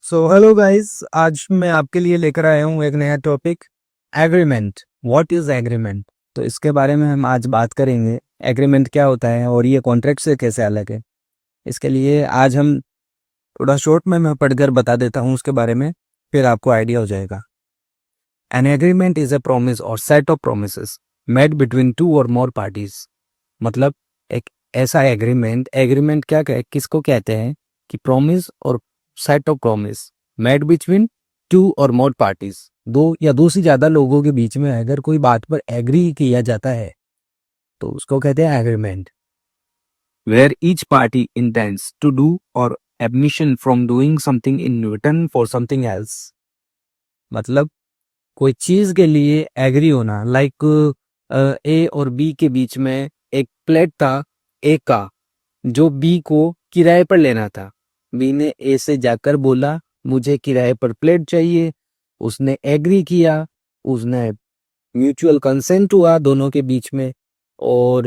So hello guys, आज मैं आपके लिए लेकर आया हूँ एक नया topic, agreement. What is agreement? तो इसके बारे में हम आज बात करेंगे। एग्रीमेंट क्या होता है और ये कॉन्ट्रैक्ट से कैसे अलग है। इसके लिए आज हम थोड़ा शॉर्ट में मैं पढ़कर बता देता हूँ उसके बारे में, फिर आपको आइडिया हो जाएगा। An agreement is a promise or set of promises made between two or more parties. मतलब एक ऐसा एग्रीमेंट, एग्रीमेंट क्या किसको कहते हैं कि promise or set of promise made between two or more parties, दो या दो से ज्यादा लोगों के बीच में अगर कोई बात पर एग्री किया जाता है तो उसको कहते हैं agreement. Where each party intends to do or omission from doing something in return for something else. मतलब कोई चीज के लिए एग्री होना, लाइक ए और बी के बीच में एक प्लेट था ए का, जो बी को किराए पर लेना था। बी ने ए से जाकर बोला मुझे किराए पर प्लेट चाहिए, उसने एग्री किया, उसने म्यूचुअल कंसेंट हुआ दोनों के बीच में, और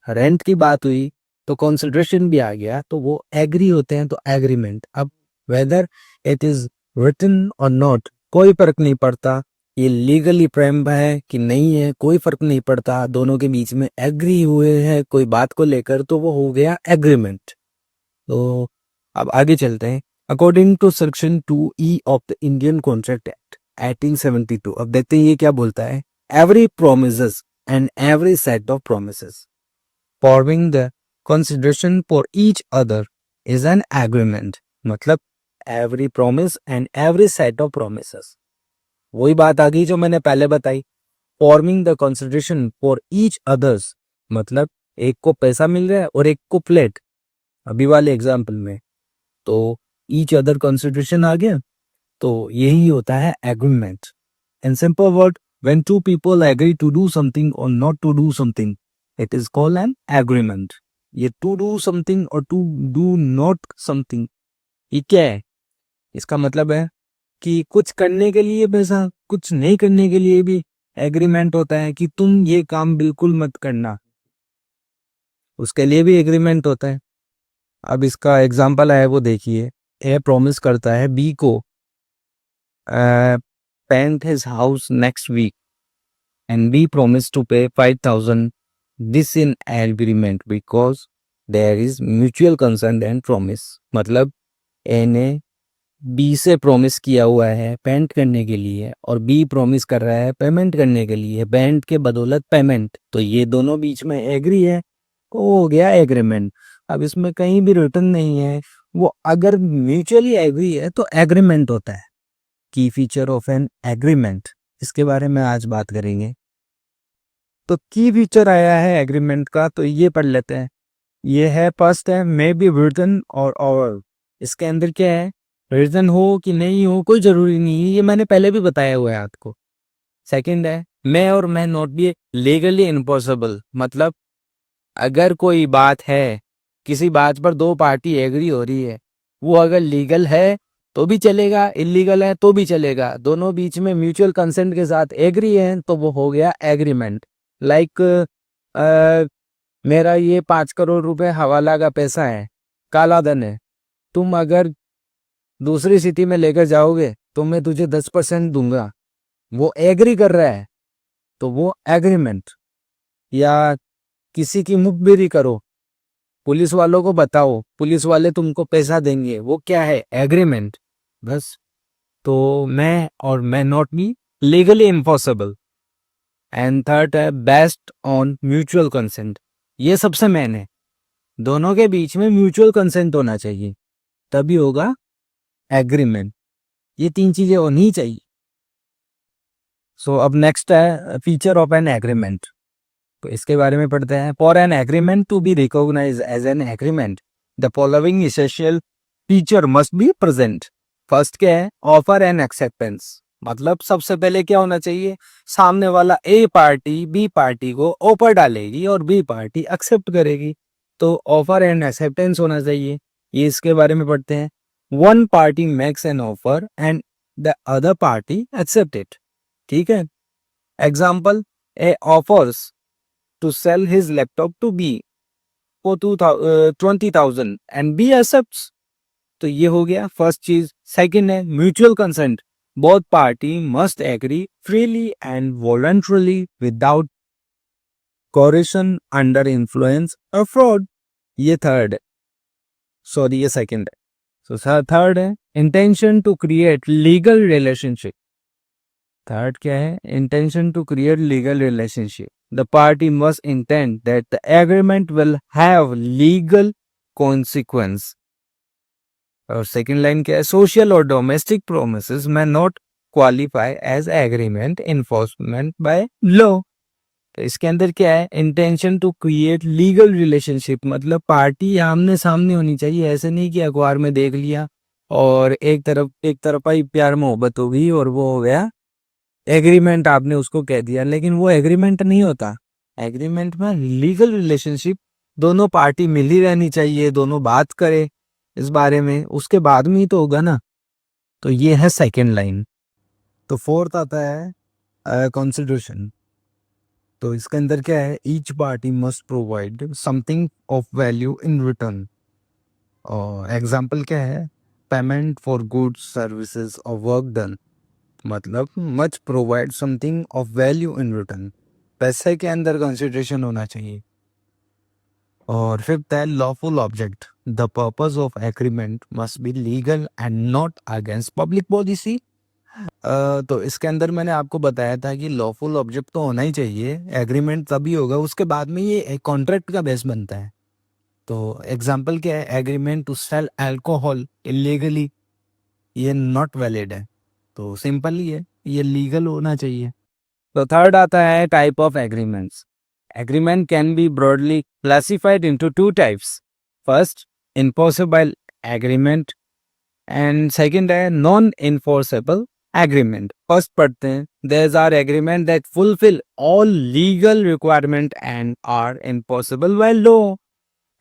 रेंट की बात हुई तो कंसिडरेशन भी आ गया, तो वो एग्री होते हैं, तो एग्रीमेंट। अब वेदर इट इज रिटन और नॉट, कोई फर्क नहीं पड़ता, ये लीगली फ्रेम है कि नहीं है, कोई फर्क नहीं पड़ता, दोनों के बीच में एग्री हुए हैं कोई बात को लेकर, तो वो हो गया एग्रीमेंट। तो अब आगे चलते हैं। According to section 2E of the Indian contract act 1872, अब देखते हैं ये क्या बोलता है। Every promises and every set of promises forming the consideration for each other is an agreement. मतलब every promise and every set of promises, वही बात आ गई जो मैंने पहले बताई। Forming the consideration for each others, मतलब एक को पैसा मिल रहा है और एक को प्लेट, अभी वाले एग्जाम्पल में, तो ईच अदर कंसिडरेशन आ गया, तो यही होता है agreement. In simple word, when two people agree to do something or not to do something, it is called an agreement. ये to do something or to do not something, ये क्या है? इसका मतलब है कि कुछ करने के लिए पैसा, कुछ नहीं करने के लिए भी एग्रीमेंट होता है कि तुम ये काम बिल्कुल मत करना, उसके लिए भी एग्रीमेंट होता है। अब इसका एग्जाम्पल है वो देखिए। ए प्रॉमिस करता है बी को paint his house next week and B promise to pay 5,000 this in agreement because there is mutual consent and promise. मतलब ए ने बी से प्रॉमिस किया हुआ है पेंट करने के लिए और बी प्रॉमिस कर रहा है पेमेंट करने के लिए, पेंट के बदौलत पेमेंट, तो ये दोनों बीच में एग्री है, वो हो गया एग्रीमेंट। अब इसमें कहीं भी रिटर्न नहीं है, वो अगर म्यूचुअली एग्री है तो एग्रीमेंट होता है। की फीचर ऑफ एन एग्रीमेंट, इसके बारे में आज बात करेंगे। तो की फीचर आया है एग्रीमेंट का, तो ये पढ़ लेते हैं। ये है फर्स्ट है मे बी रिटन और ओरल। इसके अंदर क्या है, रिटन हो कि नहीं हो कोई जरूरी नहीं है, ये मैंने पहले भी बताया हुआ है आपको। सेकंड है मे और may not be legally impossible. मतलब अगर कोई बात है, किसी बात पर दो पार्टी एग्री हो रही है, वो अगर लीगल है तो भी चलेगा, इलीगल है तो भी चलेगा, दोनों बीच में म्यूचुअल कंसेंट के साथ एग्री है, तो वो हो गया एग्रीमेंट। लाइक मेरा ये 5 करोड़ रुपए हवाला का पैसा है, काला धन है, तुम अगर दूसरी सिटी में लेकर जाओगे तो मैं तुझे 10% दूंगा, वो एग्री कर रहा है, तो वो एग्रीमेंट। या किसी की मुखबिरी करो, पुलिस वालों को बताओ, पुलिस वाले तुमको पैसा देंगे, वो क्या है, एग्रीमेंट। बस। तो मैं और मैं not be legally impossible. And third है बेस्ड ऑन म्यूचुअल कंसेंट। ये सबसे मेन है, दोनों के बीच में म्यूचुअल कंसेंट होना चाहिए, तभी होगा एग्रीमेंट। ये तीन चीजें होनी चाहिए। सो अब नेक्स्ट है फीचर ऑफ एन एग्रीमेंट, तो इसके बारे में पढ़ते हैं। For an agreement to be recognise as an agreement the following essential feature must be present. First क्या है, ऑफर एंड एक्सेप्टेंस। मतलब सबसे पहले क्या होना चाहिए, सामने वाला ए पार्टी बी पार्टी को ऑफर डालेगी और बी पार्टी एक्सेप्ट करेगी, तो ऑफर एंड एक्सेप्टेंस होना चाहिए। ये इसके बारे में पढ़ते हैं। One party makes an offer and the other party accept it. ठीक है। Example, A offers to sell his laptop to B for 20,000 and B accepts. तो ये हो गया फर्स्ट चीज। सेकंड है mutual consent, both party must agree freely and voluntarily without coercion, under influence or fraud. ये third है, sorry ये second है। सो थर्ड है intention to create legal relationship. Third क्या है? Intention to create legal relationship. The party must intend that the agreement will have legal consequence. और second line क्या है? सोशल और डोमेस्टिक प्रोमिसेस में not qualify as agreement enforcement by law. तो इसके अंदर क्या है? Intention to create legal relationship, मतलब पार्टी आमने सामने होनी चाहिए। ऐसे नहीं कि अखबार में देख लिया और एक तरफा ही प्यार मोहब्बत हो गई और वो हो गया एग्रीमेंट, आपने उसको कह दिया, लेकिन वो एग्रीमेंट नहीं होता। एग्रीमेंट में लीगल रिलेशनशिप, दोनों पार्टी मिल ही रहनी चाहिए, दोनों बात करे इस बारे में, उसके बाद में ही तो होगा ना। तो ये है सेकंड लाइन। तो फोर्थ आता है कॉन्सिडरेशन। तो इसके अंदर क्या है? Each party must provide something of value in return. और एग्जाम्पल क्या है? पेमेंट फॉर गुड्स सर्विसेज और वर्क डन, मतलब much provide something of value in return. पैसे के अंदर कंसिडरेशन होना चाहिए। और फिफ्थ है lawful object. The purpose of agreement must be legal and not against public policy. तो इसके अंदर मैंने आपको बताया था कि लॉफुल ऑब्जेक्ट तो होना ही चाहिए, एग्रीमेंट तभी होगा, उसके बाद में ये एक कॉन्ट्रैक्ट का बेस बनता है। तो एग्जाम्पल क्या है? Agreement to sell alcohol illegally, ये नॉट वैलिड है। तो सिंपल ही है, ये लीगल होना चाहिए। तो थर्ड आता है type of agreements. Agreement can be broadly classified into two types. First, enforceable agreement and second है नॉन इनफोर्सेबल एग्रीमेंट। फर्स्ट पढ़ते हैं। There are agreement that fulfil all legal requirement and are impossible by law.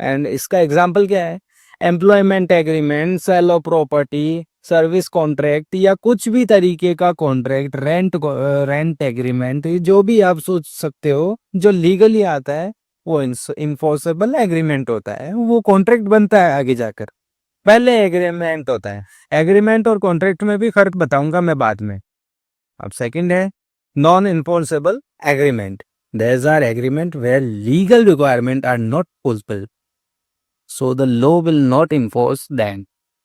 And इसका example क्या है? Employment agreement, sale of property, service contract या कुछ भी तरीके का कॉन्ट्रैक्ट, रेंट एग्रीमेंट, जो भी आप सोच सकते हो जो लीगली आता है वो इन्फोर्सेबल एग्रीमेंट होता है, वो कॉन्ट्रैक्ट बनता है आगे जाकर। पहले एग्रीमेंट होता है। एग्रीमेंट और कॉन्ट्रैक्ट में भी फर्क बताऊंगा मैं बाद में। अब सेकंड है non enforceable agreement. There are agreement where legal requirement are not fulfilled, so the law will not enforce them.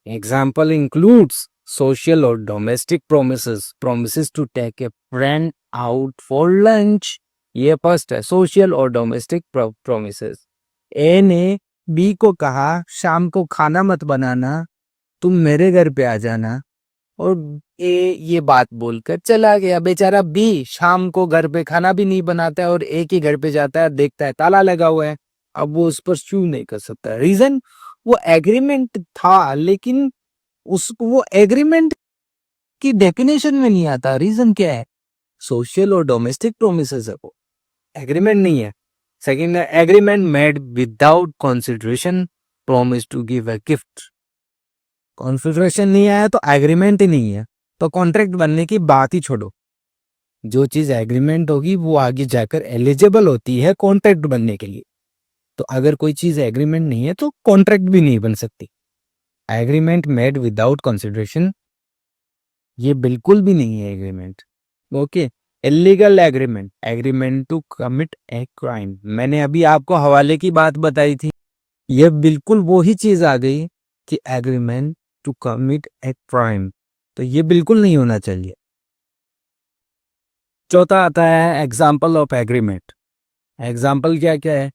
Example includes social or domestic promises to take a friend out for lunch. ये first है, social और domestic promises. ए ने B को कहा शाम को खाना मत बनाना, तुम मेरे घर पे आ जाना, और ए ये बात बोलकर चला गया। बेचारा बी शाम को घर पे खाना भी नहीं बनाता है और ए के घर पे जाता है, देखता है ताला लगा हुआ है। अब वो उस पर सू नहीं कर सकता। रीजन, वो एग्रीमेंट था लेकिन उसको वो एग्रीमेंट की डेफिनेशन में नहीं आता। रीजन क्या है? सोशल और डोमेस्टिक प्रोमिसेस है, वो एग्रीमेंट नहीं है। सेकंड है agreement made without consideration, promise to give a gift. Consideration नहीं आया तो एग्रीमेंट ही नहीं है, तो कॉन्ट्रैक्ट बनने की बात ही छोड़ो। जो चीज एग्रीमेंट होगी वो आगे जाकर एलिजिबल होती है कॉन्ट्रैक्ट बनने के लिए। तो अगर कोई चीज एग्रीमेंट नहीं है तो कॉन्ट्रैक्ट भी नहीं बन सकती। एग्रीमेंट मेड विदाउट कंसिडरेशन, ये बिल्कुल भी नहीं है agreement. Okay. Illegal agreement, agreement to commit a crime. मैंने अभी आपको हवाले की बात बताई थी, ये बिल्कुल वो ही चीज आ गई कि agreement to commit a crime, तो ये बिल्कुल नहीं होना चाहिए। चौथा आता है एग्जाम्पल ऑफ एग्रीमेंट। एग्जाम्पल क्या क्या है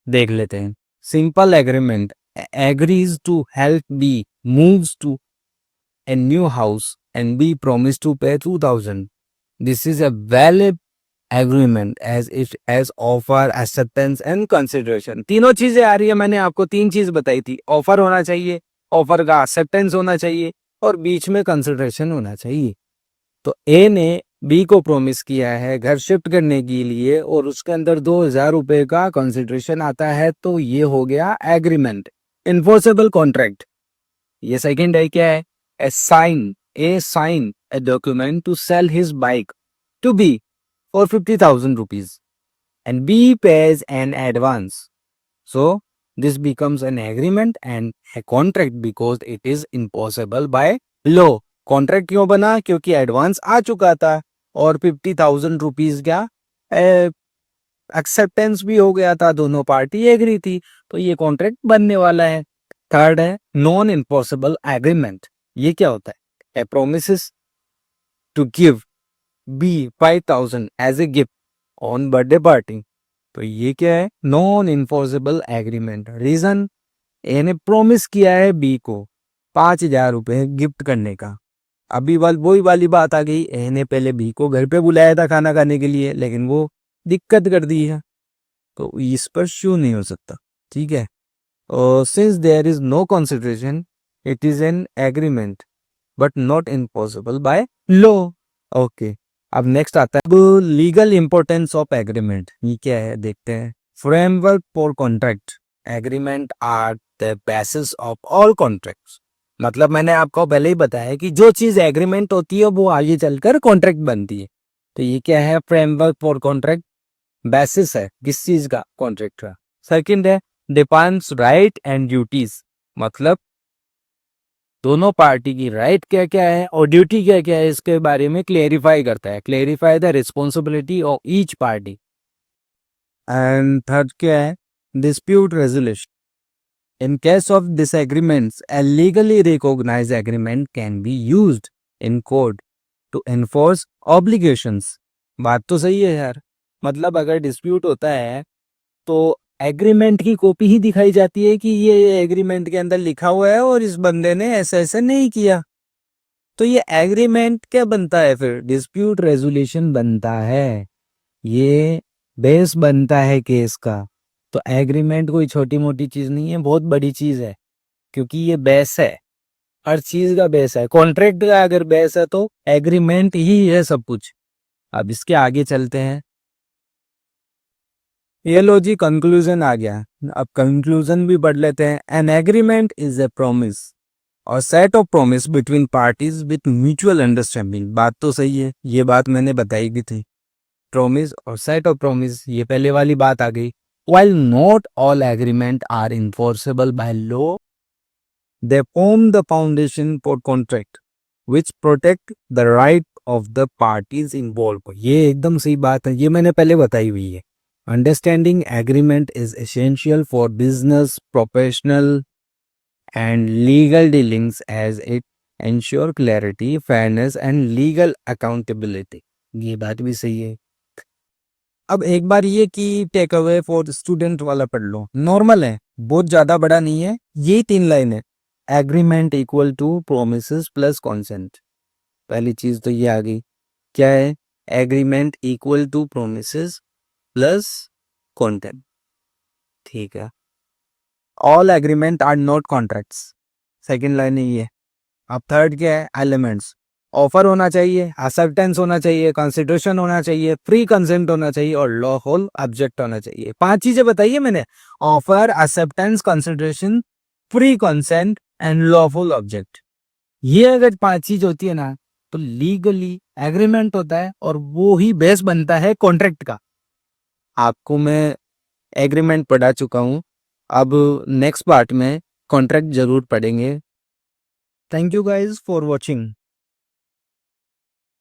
देख लेते हैं। Simple agreement, agrees to help B moves to a new house and B promise to pay 2000। This is a valid agreement as it has offer, acceptance and consideration. तीनों चीजें आ रही है, मैंने आपको तीन चीज बताई थी। ऑफर होना चाहिए, ऑफर का एक्सेप्टेंस होना चाहिए और बीच में कंसिडरेशन होना चाहिए। तो ए ने बी को प्रॉमिस किया है घर शिफ्ट करने के लिए और उसके अंदर 2000 रुपए का कंसिडरेशन आता है, तो ये हो गया एग्रीमेंट, इन्फोर्सेबल कॉन्ट्रैक्ट। ये सेकंड है क्या है? A sign a document to sell his bike to B for 50,000 rupees and B pays an advance. So this becomes an agreement and a contract because it is impossible by law. Contract क्यों बना? क्योंकि advance आ चुका था और 50,000 rupees क्या acceptance भी हो गया था, दोनों पार्टी एग्री थी, तो ये कॉन्ट्रैक्ट बनने वाला है। थर्ड है नॉन इन्फोर्सेबल एग्रीमेंट। ये क्या होता है? A promises to give B 5,000 as a gift on birthday party. तो ये क्या है? Non enforceable agreement. Reason, A ने प्रोमिस किया है बी को 5,000 रुपए गिफ्ट करने का। अभी वही वाली बात आ गई, ए ने पहले बी को घर पे बुलाया था खाना खाने के लिए, लेकिन वो दिक्कत कर दी है, तो इस पर श्योर नहीं हो सकता। ठीक है, और since there is no consideration it is an agreement but not impossible by law. Okay, अब नेक्स्ट आता है लीगल इंपॉर्टेंस ऑफ एग्रीमेंट। ये क्या है देखते हैं। Framework for contract. Agreement are the basis of all contracts. मतलब मैंने आपको पहले ही बताया कि जो चीज एग्रीमेंट होती है वो आगे चलकर कॉन्ट्रैक्ट बनती है। तो ये क्या है? फ्रेमवर्क फॉर कॉन्ट्रैक्ट, बेसिस है किस चीज का? कॉन्ट्रैक्ट का। सेकंड है डिफाइंस राइट एंड ड्यूटीज। मतलब दोनों पार्टी की राइट क्या क्या है और ड्यूटी क्या क्या है, इसके बारे में क्लेरिफाई करता है। Clarify the responsibility of each party. And third क्या है? Dispute resolution. In case of disagreements a legally recognized agreement can be used in court to enforce obligations. बात तो सही है यार, मतलब अगर डिस्प्यूट होता है तो एग्रीमेंट की कॉपी ही दिखाई जाती है कि ये एग्रीमेंट के अंदर लिखा हुआ है और इस बंदे ने ऐसे ऐसे नहीं किया, तो ये एग्रीमेंट क्या बनता है? फिर डिस्प्यूट रेजोल्यूशन बनता है, ये बेस बनता है केस का। तो एग्रीमेंट कोई छोटी मोटी चीज नहीं है, बहुत बड़ी चीज है, क्योंकि ये बेस है, हर चीज का बेस है। कॉन्ट्रैक्ट का अगर बेस है तो एग्रीमेंट ही है सब कुछ। अब इसके आगे चलते हैं। ये लो जी, कंक्लूजन आ गया। अब कंक्लूजन भी पढ़ लेते हैं। An agreement is a promise or set of promise between parties with mutual understanding. बात तो सही है, ये बात मैंने बताई भी थी। Promise or set of promise, ये पहले वाली बात आ गई। While not all agreement are enforceable by law, they form the foundation for contract, which protect the right of the parties involved। ये एकदम सही बात है, ये मैंने पहले बताई हुई है। Understanding agreement is essential for business, professional, and legal dealings as it ensure clarity, fairness, and legal accountability। ये बात भी सही है। अब एक बार ये कि टेक अवे फॉर स्टूडेंट वाला पढ़ लो, नॉर्मल है, बहुत ज्यादा बड़ा नहीं है, ये 3 लाइन है। Agreement equal to promises plus consent. पहली चीज तो ये आ गई, क्या है? Agreement equal to promises plus content. ठीक है, all agreement are not contracts. Second line है ये। अब थर्ड क्या है? एलिमेंट्स। ऑफर होना चाहिए, एक्सेप्टेंस होना चाहिए, कंसिडरेशन होना चाहिए, फ्री कंसेंट होना चाहिए और लॉफुल ऑब्जेक्ट होना चाहिए। 5 चीजें बताइए मैंने, offer, acceptance, consideration, free consent and lawful object. ये अगर 5 चीज होती है ना तो लीगली एग्रीमेंट होता है और वो ही बेस बनता है कॉन्ट्रैक्ट का। आपको मैं एग्रीमेंट पढ़ा चुका हूं, अब नेक्स्ट पार्ट में कॉन्ट्रैक्ट जरूर पढ़ेंगे। Thank you guys for watching.